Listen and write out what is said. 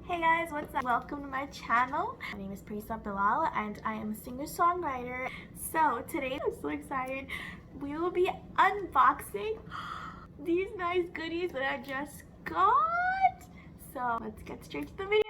Hey guys, what's up? Welcome to my channel. My name is Parisa and I am a singer-songwriter. So today I'm so excited. We will be unboxing these nice goodies that I just got. So let's get straight to the video.